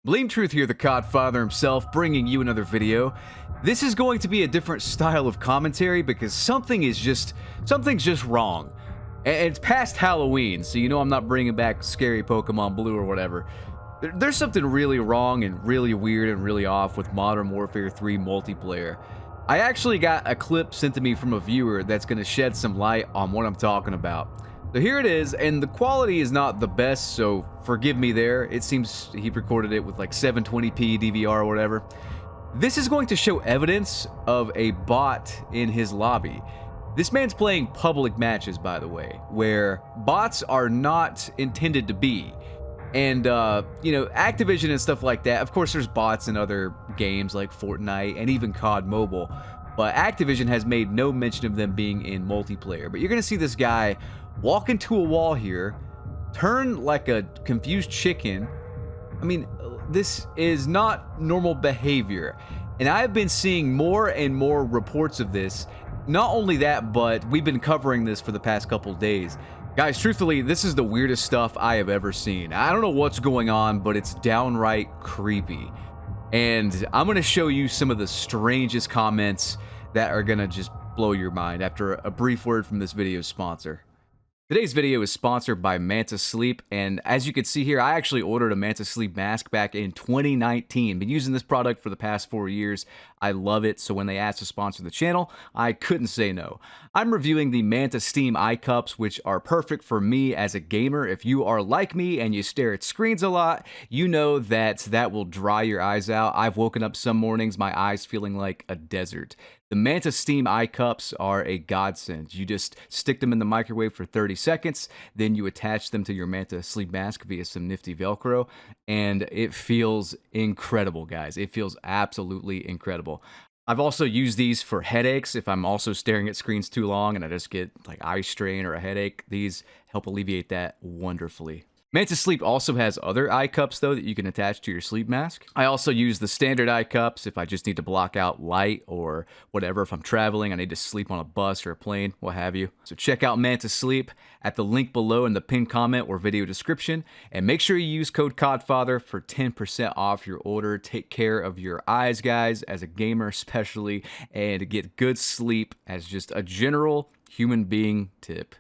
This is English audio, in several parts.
Bleem Truth here, the Codfather himself, bringing you another video. This is going to be a different style of commentary because something's just wrong. And it's past Halloween, so you know I'm not bringing back scary Pokemon Blue or whatever. There's something really wrong and really weird and really off with Modern Warfare 3 multiplayer. I actually got a clip sent to me from a viewer that's going to shed some light on what I'm talking about. So here it is, and the quality is not the best, so forgive me there. It seems he recorded it with like 720p DVR or whatever. This is going to show evidence of a bot in his lobby. This man's playing public matches, by the way, where bots are not intended to be. And, you know, Activision and stuff like that, of course there's bots in other games like Fortnite and even COD Mobile, but Activision has made no mention of them being in multiplayer. But you're going to see this guy walk into a wall here, turn like a confused chicken. I mean, this is not normal behavior. And I've been seeing more and more reports of this. Not only that, but we've been covering this for the past couple days. Guys, truthfully, this is the weirdest stuff I have ever seen. I don't know what's going on, but it's downright creepy. And I'm going to show you some of the strangest comments that are going to just blow your mind after a brief word from this video's sponsor. Today's video is sponsored by Manta Sleep, and as you can see here, I actually ordered a Manta Sleep mask back in 2019. Been using this product for the past 4 years. I love it, so when they asked to sponsor the channel, I couldn't say no. I'm reviewing the Manta Steam eye cups, which are perfect for me as a gamer. If you are like me and you stare at screens a lot, you know that will dry your eyes out. I've woken up some mornings, my eyes feeling like a desert. The Manta Steam eye cups are a godsend. You just stick them in the microwave for 30 seconds, then you attach them to your Manta Sleep mask via some nifty Velcro, and it feels incredible, guys. It feels absolutely incredible. I've also used these for headaches if I'm also staring at screens too long and I just get like eye strain or a headache. These help alleviate that wonderfully. Manta Sleep also has other eye cups, though, that you can attach to your sleep mask. I also use the standard eye cups if I just need to block out light or whatever. If I'm traveling, I need to sleep on a bus or a plane, what have you. So check out Manta Sleep at the link below in the pinned comment or video description. And make sure you use code CODFATHER for 10% off your order. Take care of your eyes, guys, as a gamer especially, and get good sleep as just a general human being tip.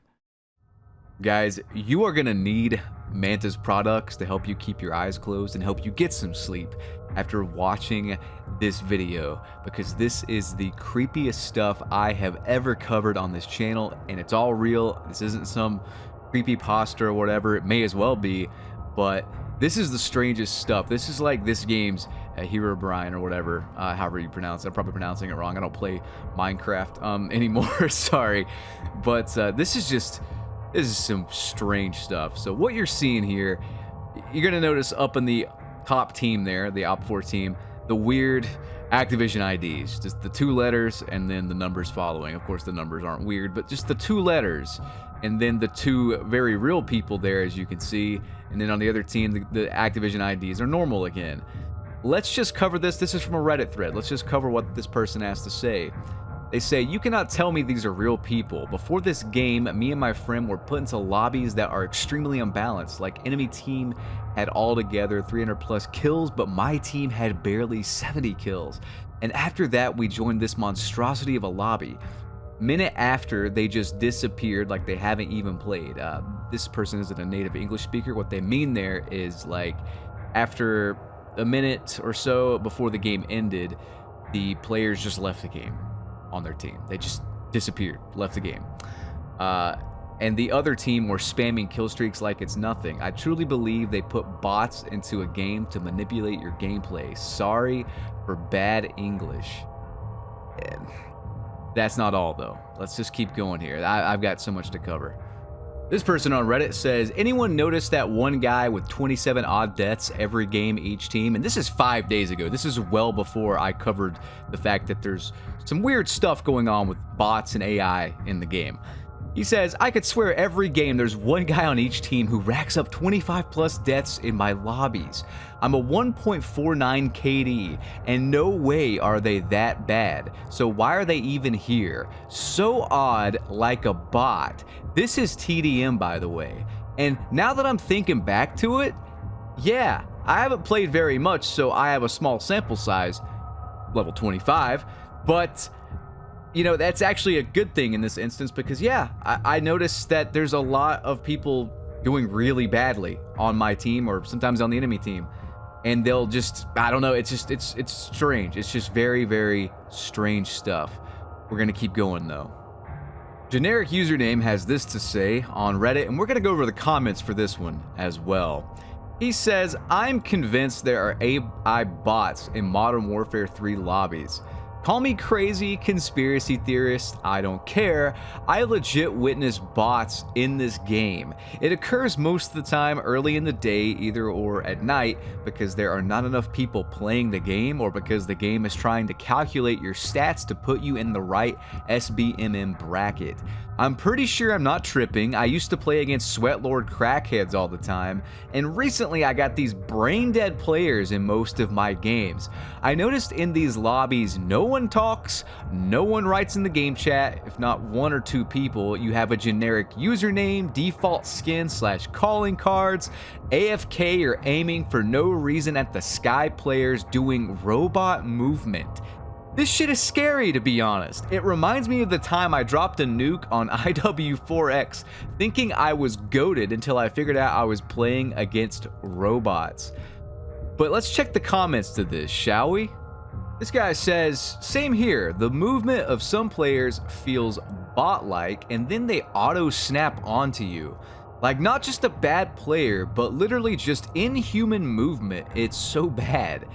Guys, you are going to need Manta's products to help you keep your eyes closed and help you get some sleep after watching this video, because this is the creepiest stuff I have ever covered on this channel, and it's all real. This isn't some creepypasta or whatever. It may as well be, but this is the strangest stuff. This is like this game's Herobrine or whatever, however you pronounce it. I'm probably pronouncing it wrong. I don't play Minecraft anymore, sorry. But this is some strange stuff. So what you're seeing here, you're gonna notice up in the top team there, the OPFOR team, the weird Activision IDs, just the 2 letters and then the numbers following. Of course, the numbers aren't weird, but just the 2 letters, and then the 2 very real people there, as you can see. And then on the other team, the Activision IDs are normal again. Let's just cover this. This is from a Reddit thread. Let's just cover what this person has to say. They say, "You cannot tell me these are real people. Before this game, me and my friend were put into lobbies that are extremely unbalanced. Like, enemy team had altogether 300 plus kills, but my team had barely 70 kills. And after that, we joined this monstrosity of a lobby. Minute after, they just disappeared like they haven't even played." This person isn't a native English speaker. What they mean there is, like, after a minute or so before the game ended, the players just left the game on their team. They just disappeared, left the game. And the other team were spamming kill streaks like it's nothing. I truly believe they put bots into a game to manipulate your gameplay. Sorry for bad English. And that's not all, though. Let's just keep going here. I've got so much to cover. This person on Reddit says, "Anyone notice that one guy with 27 odd deaths every game each team?" And this is 5 days ago. This is well before I covered the fact that there's some weird stuff going on with bots and AI in the game. He says, "I could swear every game there's one guy on each team who racks up 25 plus deaths in my lobbies. I'm a 1.49 KD, and no way are they that bad. So why are they even here? So odd, like a bot." This is TDM, by the way. And now that I'm thinking back to it, yeah, I haven't played very much, so I have a small sample size, level 25, but you know, that's actually a good thing in this instance because, yeah, I noticed that there's a lot of people doing really badly on my team or sometimes on the enemy team. And they'll just, I don't know, it's strange. It's just very, very strange stuff. We're going to keep going, though. Generic Username has this to say on Reddit, and we're going to go over the comments for this one as well. He says, I'm convinced there are AI bots in Modern Warfare 3 lobbies. Call me crazy, conspiracy theorist, I don't care. I legit witness bots in this game. It occurs most of the time early in the day, either or at night, because there are not enough people playing the game or because the game is trying to calculate your stats to put you in the right SBMM bracket. I'm pretty sure I'm not tripping. I used to play against Sweatlord crackheads all the time, and recently I got these brain dead players in most of my games. I noticed in these lobbies no one talks, no one writes in the game chat. If not one or two people, you have a generic username, default skin / calling cards, AFK or aiming for no reason at the sky players doing robot movement. This shit is scary, to be honest. It reminds me of the time I dropped a nuke on IW4X, thinking I was goated until I figured out I was playing against robots. But let's check the comments to this, shall we? This guy says, same here, the movement of some players feels bot-like, and then they auto-snap onto you. Like, not just a bad player, but literally just inhuman movement. It's so bad.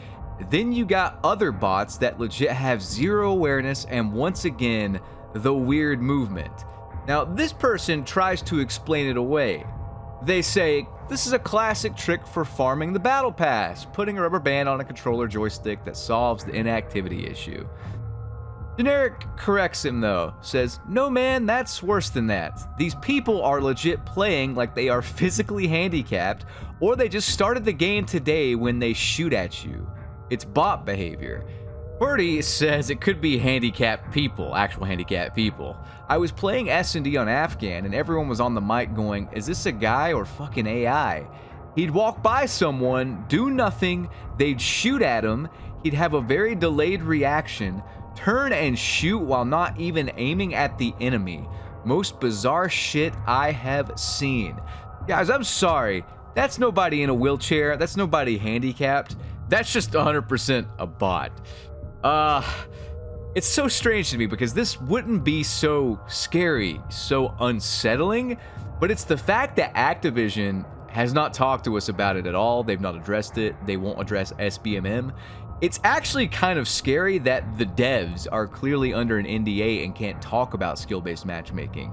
Then you got other bots that legit have zero awareness and once again, the weird movement. Now, this person tries to explain it away. They say, this is a classic trick for farming the battle pass, putting a rubber band on a controller joystick that solves the inactivity issue. Generic corrects him though, says, no man, that's worse than that. These people are legit playing like they are physically handicapped, or they just started the game today when they shoot at you. It's bot behavior. Birdie says it could be handicapped people, actual handicapped people. I was playing S&D on Afghan and everyone was on the mic going, is this a guy or fucking AI? He'd walk by someone, do nothing, they'd shoot at him, he'd have a very delayed reaction, turn and shoot while not even aiming at the enemy. Most bizarre shit I have seen. Guys, I'm sorry. That's nobody in a wheelchair. That's nobody handicapped. That's just 100% a bot. It's so strange to me because this wouldn't be so scary, so unsettling, but it's the fact that Activision has not talked to us about it at all. They've not addressed it. They won't address SBMM. It's actually kind of scary that the devs are clearly under an NDA and can't talk about skill-based matchmaking.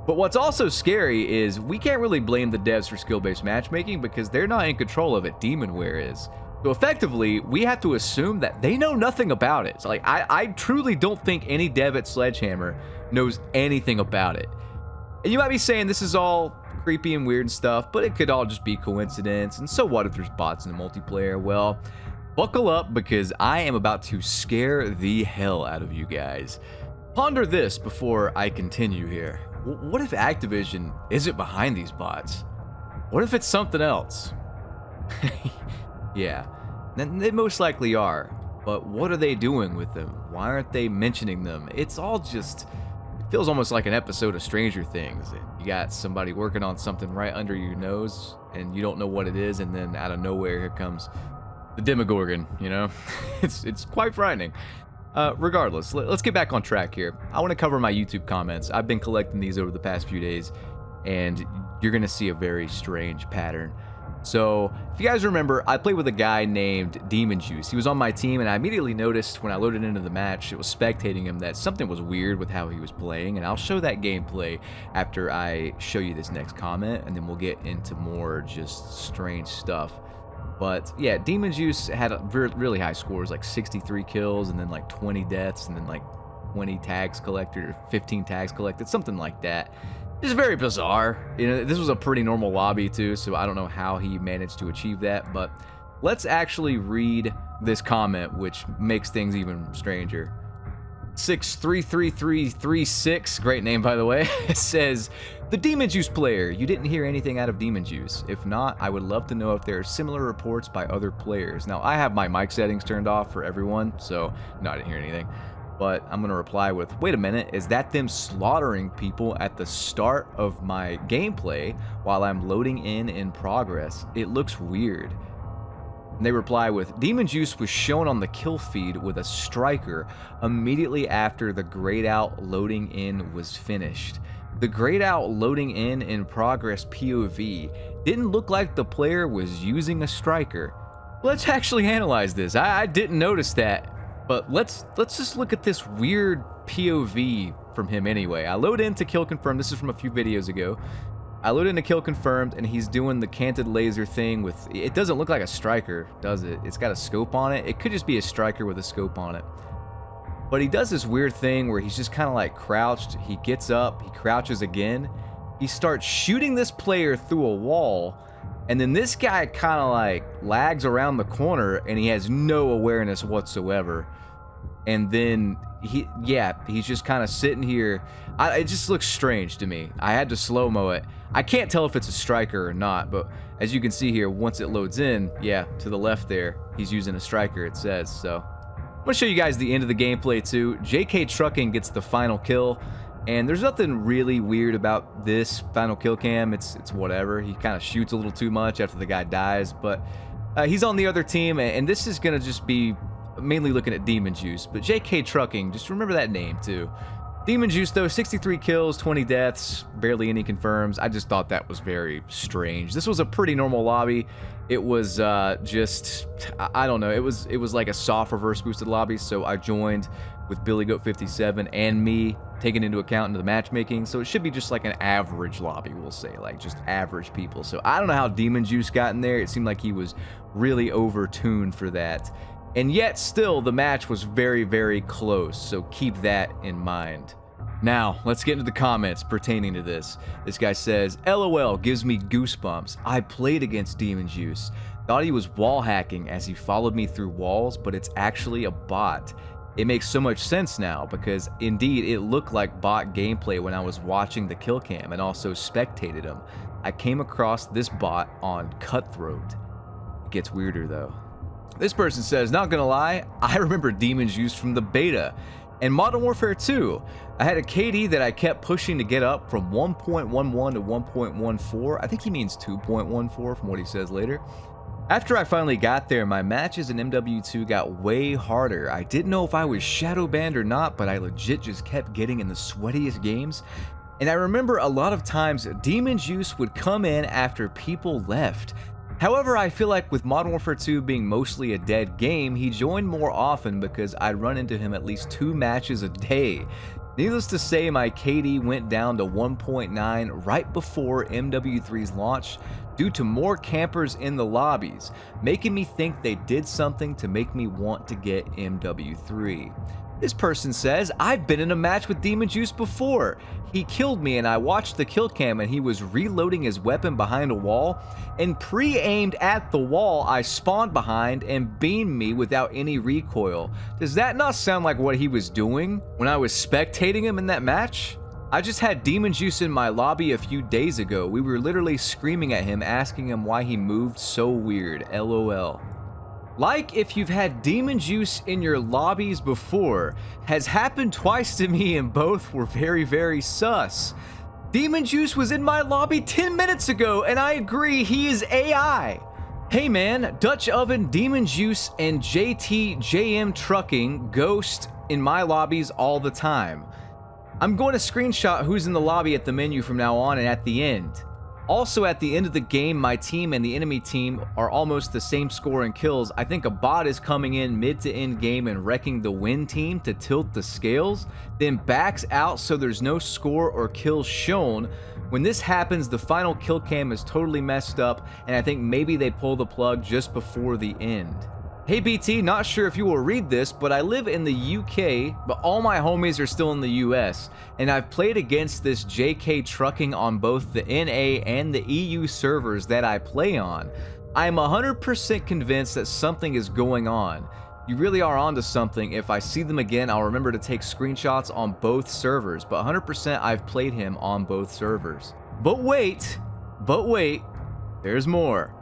But what's also scary is we can't really blame the devs for skill-based matchmaking because they're not in control of it. Demonware is. So effectively, we have to assume that they know nothing about it. So like, I truly don't think any dev at Sledgehammer knows anything about it. And you might be saying this is all creepy and weird and stuff, but it could all just be coincidence. And so what if there's bots in the multiplayer? Well, buckle up because I am about to scare the hell out of you guys. Ponder this before I continue here. What if Activision isn't behind these bots? What if it's something else? Yeah, they most likely are, but what are they doing with them? Why aren't they mentioning them? It's all just, it feels almost like an episode of Stranger Things. You got somebody working on something right under your nose, and you don't know what it is, and then out of nowhere, here comes the Demogorgon, you know? It's quite frightening. Regardless, let's get back on track here. I want to cover my YouTube comments. I've been collecting these over the past few days, and you're going to see a very strange pattern. So, if you guys remember, I played with a guy named Demon Juice. He was on my team, and I immediately noticed when I loaded into the match, it was spectating him, that something was weird with how he was playing, and I'll show that gameplay after I show you this next comment, and then we'll get into more just strange stuff. But, yeah, Demon Juice had really high scores, like 63 kills, and then like 20 deaths, and then like 20 tags collected, or 15 tags collected, something like that. It's very bizarre. You know, this was a pretty normal lobby too, so I don't know how he managed to achieve that, but let's actually read this comment, which makes things even stranger. 63336, great name by the way, says, "The Demon Juice player, you didn't hear anything out of Demon Juice. If not, I would love to know if there are similar reports by other players." Now, I have my mic settings turned off for everyone, so no, I didn't hear anything. But I'm going to reply with, wait a minute, is that them slaughtering people at the start of my gameplay while I'm loading in progress? It looks weird. And they reply with, Demon Juice was shown on the kill feed with a striker immediately after the grayed out loading in was finished. The grayed out loading in progress POV didn't look like the player was using a striker. Let's actually analyze this. I didn't notice that, but let's just look at this weird POV from him anyway. I load into kill confirmed. This is from a few videos ago. I load into kill confirmed, and he's doing the canted laser thing with, it doesn't look like a striker, does it? It's got a scope on it. It could just be a striker with a scope on it. But he does this weird thing where he's just kind of like crouched. He gets up, he crouches again. He starts shooting this player through a wall, and then this guy kind of like lags around the corner, and he has no awareness whatsoever. And then he's just kind of sitting here. It just looks strange to me. I had to slow-mo it. I can't tell if it's a striker or not, but as you can see here, once it loads in, yeah, to the left there, he's using a striker, it says. So I'm gonna show you guys the end of the gameplay too. JK Trucking gets the final kill, and there's nothing really weird about this final kill cam. It's whatever. He kind of shoots a little too much after the guy dies, but he's on the other team, and this is gonna just be mainly looking at Demon Juice, but JK Trucking, just remember that name too. Demon Juice though, 63 kills, 20 deaths, barely any confirms. I just thought that was very strange. This was a pretty normal lobby. It was just, I don't know, it was like a soft reverse boosted lobby, so I joined with Billy Goat 57 and me taken into account into the matchmaking, so it should be just like an average lobby, we'll say, like just average people. So I don't know how Demon Juice got in there. It seemed like he was really overtuned for that. And yet still, the match was very, very close, so keep that in mind. Now, let's get into the comments pertaining to this. This guy says, LOL gives me goosebumps. I played against Demon Juice. Thought he was wall hacking as he followed me through walls, but it's actually a bot. It makes so much sense now, because indeed it looked like bot gameplay when I was watching the kill cam and also spectated him. I came across this bot on Cutthroat. It gets weirder though. This person says, not gonna lie, I remember Demon Juice from the beta and Modern Warfare 2. I had a KD that I kept pushing to get up from 1.11 to 1.14. I think he means 2.14 from what he says later. After I finally got there, my matches in MW2 got way harder. I didn't know if I was shadow banned or not, but I legit just kept getting in the sweatiest games. And I remember a lot of times Demon Juice would come in after people left. However, I feel like with Modern Warfare 2 being mostly a dead game, he joined more often because I'd run into him at least 2 matches a day. Needless to say, my KD went down to 1.9 right before MW3's launch due to more campers in the lobbies, making me think they did something to make me want to get MW3. This person says, I've been in a match with Demon Juice before. He killed me and I watched the kill cam and he was reloading his weapon behind a wall and pre-aimed at the wall I spawned behind and beamed me without any recoil. Does that not sound like what he was doing when I was spectating him in that match? I just had Demon Juice in my lobby a few days ago. We were literally screaming at him, asking him why he moved so weird, LOL. Like if you've had Demon Juice in your lobbies before, has happened twice to me and both were very, very sus. Demon Juice was in my lobby 10 minutes ago and I agree he is AI. Hey man, Dutch Oven, Demon Juice, and JM Trucking ghost in my lobbies all the time. I'm going to screenshot who's in the lobby at the menu from now on and at the end. Also, at the end of the game, my team and the enemy team are almost the same score in kills. I think a bot is coming in mid to end game and wrecking the win team to tilt the scales, then backs out so there's no score or kills shown. When this happens, the final kill cam is totally messed up, and I think maybe they pull the plug just before the end. Hey BT, not sure if you will read this, but I live in the UK, but all my homies are still in the US, and I've played against this JK Trucking on both the NA and the EU servers that I play on. I am 100% convinced that something is going on. You really are onto something. If I see them again, I'll remember to take screenshots on both servers, but 100% I've played him on both servers. But wait, there's more.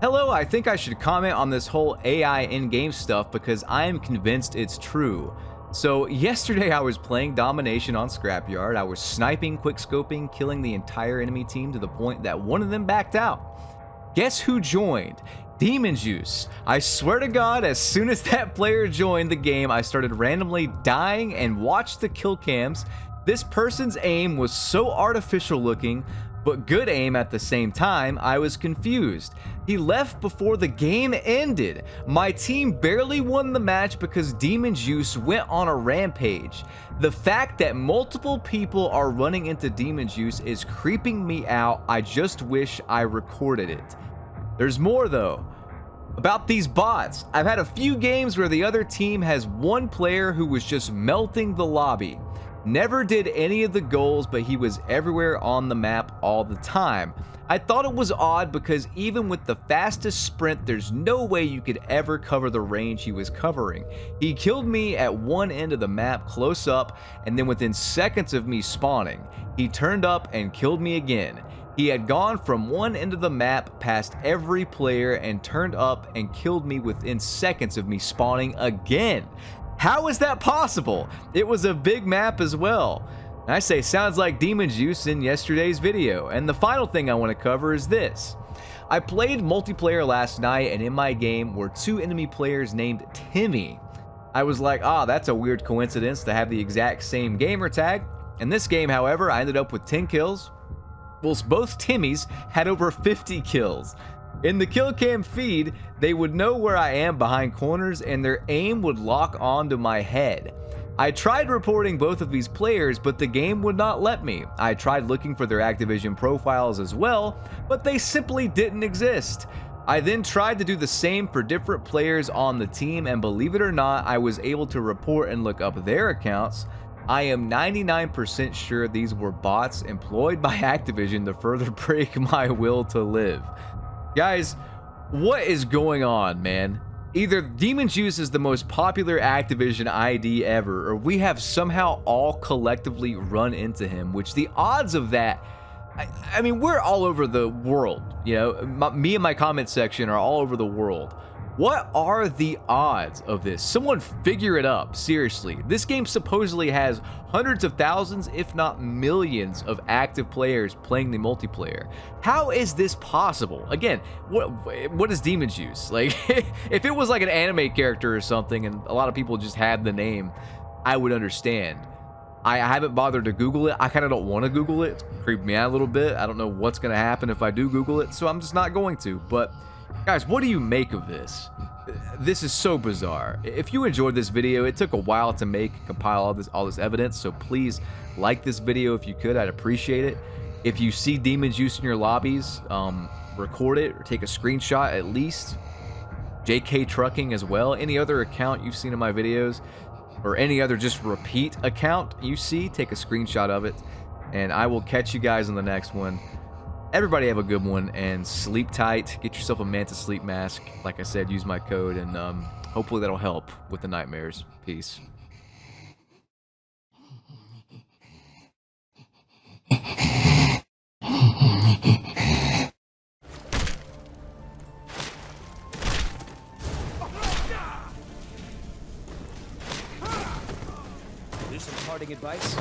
Hello, I think I should comment on this whole AI in-game stuff because I am convinced it's true. So yesterday I was playing Domination on Scrapyard. I was sniping, quickscoping, killing the entire enemy team to the point that one of them backed out. Guess who joined? Demon Juice. I swear to God, as soon as that player joined the game, I started randomly dying and watched the kill cams. This person's aim was so artificial looking, but good aim at the same time. I was confused. He left before the game ended. My team barely won the match because Demon Juice went on a rampage. The fact that multiple people are running into Demon Juice is creeping me out. I just wish I recorded it. There's more though. About these bots, I've had a few games where the other team has one player who was just melting the lobby. Never did any of the goals, but he was everywhere on the map all the time. I thought it was odd because even with the fastest sprint, there's no way you could ever cover the range he was covering. He killed me at one end of the map close up, and then within seconds of me spawning, he turned up and killed me again. He had gone from one end of the map past every player and turned up and killed me within seconds of me spawning again. How is that possible? It was a big map as well. I say sounds like Demon Juice in yesterday's video. And the final thing I want to cover is this. I played multiplayer last night, and in my game were two enemy players named Timmy. I was like, that's a weird coincidence to have the exact same gamer tag. In this game, however, I ended up with 10 kills, whilst both Timmys had over 50 kills. In the kill cam feed, they would know where I am behind corners and their aim would lock onto my head. I tried reporting both of these players, but the game would not let me. I tried looking for their Activision profiles as well, but they simply didn't exist. I then tried to do the same for different players on the team, and believe it or not, I was able to report and look up their accounts. I am 99% sure these were bots employed by Activision to further break my will to live. Guys, what is going on, man? Either Demon Juice is the most popular Activision ID ever, or we have somehow all collectively run into him, which the odds of that, I mean, we're all over the world, you know? Me and my comment section are all over the world. What are the odds of this? Someone figure it up, seriously. This game supposedly has hundreds of thousands, if not millions, of active players playing the multiplayer. How is this possible? Again, what is Demon Juice? Like, if it was like an anime character or something and a lot of people just had the name, I would understand. I haven't bothered to Google it. I kind of don't want to Google it. It's creeped me out a little bit. I don't know what's going to happen if I do Google it, so I'm just not going to. But guys, what do you make of this? This is so bizarre. If you enjoyed this video, it took a while to make, compile all this evidence, so please like this video if you could. I'd appreciate it. If you see Demon Juice in your lobbies, record it or take a screenshot at least. JK Trucking as well. Any other account you've seen in my videos, or any other just repeat account you see, take a screenshot of it. And I will catch you guys in the next one. Everybody have a good one and sleep tight. Get yourself a Manta sleep mask. Like I said, use my code, and hopefully that'll help with the nightmares. Peace. Here's some parting advice.